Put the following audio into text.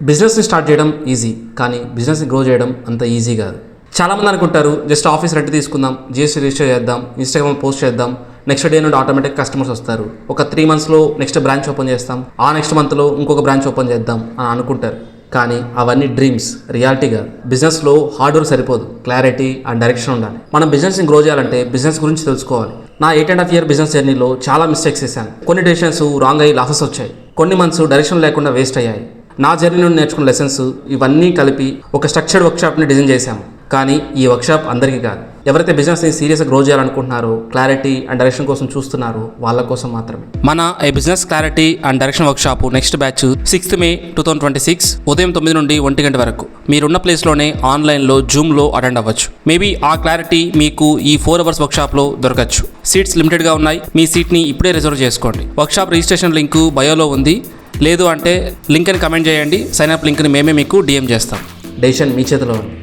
బిజినెస్ని స్టార్ట్ చేయడం ఈజీ, కానీ బిజినెస్ని గ్రో చేయడం అంత ఈజీ కాదు. చాలామంది అనుకుంటారు జస్ట్ ఆఫీస్ రెంట్ తీసుకుందాం, జిఎస్టీ రిజిస్టర్ చేద్దాం, ఇన్స్టాగ్రామ్ పోస్ట్ చేద్దాం, నెక్స్ట్ డే నుండి ఆటోమేటిక్ కస్టమర్స్ వస్తారు, ఒక 3 monthsలో నెక్స్ట్ బ్రాంచ్ ఓపెన్ చేస్తాం, ఆ నెక్స్ట్ మంత్లో ఇంకొక బ్రాంచ్ ఓపెన్ చేద్దాం అని అనుకుంటారు. కానీ అవన్నీ డ్రీమ్స్, రియాలిటీ కాదు. బిజినెస్లో హార్డ్ వర్క్ సరిపోదు, క్లారిటీ అండ్ డైరెక్షన్ ఉండాలి. మనం బిజినెస్ని గ్రో చేయాలంటే బిజినెస్ గురించి తెలుసుకోవాలి. నా 8.5 year బిజినెస్ జర్నీలో చాలా మిస్టేక్స్ చేశాను. కొన్ని డెసిషన్స్ రాంగ్ అయ్యి లాసెస్ వచ్చాయి, కొన్ని మంత్స్ డైరెక్షన్ లేకుండా వేస్ట్ అయ్యాయి. నా జర్నీ నుండి నేర్చుకున్న లెసన్స్ ఇవన్నీ కలిపి ఒక స్ట్రక్చర్డ్ వర్క్షాప్ని డిజైన్ చేశాము. కానీ ఈ వర్క్షాప్ అందరికీ కాదు. ఎవరైతే బిజినెస్ని సీరియస్గా గ్రో చేయాలనుకుంటున్నారో, క్లారిటీ అండ్ డైరెక్షన్ కోసం చూస్తున్నారో వాళ్ళ కోసం మాత్రమే. మన ఈ business clarity and direction workshop next batch 6th May 2026 ఉదయం 9 నుండి 1 గంట వరకు మీరున్న ప్లేస్లోనే ఆన్లైన్లో జూమ్లో అటెండ్ అవ్వచ్చు. మేబీ ఆ క్లారిటీ మీకు ఈ 4 hours వర్క్షాప్లో దొరకచ్చు. సీట్స్ లిమిటెడ్గా ఉన్నాయి. మీ సీట్ని ఇప్పుడే రిజర్వ్ చేసుకోండి. వర్క్షాప్ రిజిస్ట్రేషన్ లింక్ బయోలో ఉంది. లేదు అంటే లింక్ని కమెంట్ చేయండి. సైన్ అప్ లింక్ని మేమే మీకు DM చేస్తాం. డెసిషన్ మీ చేతిలో ఉంది.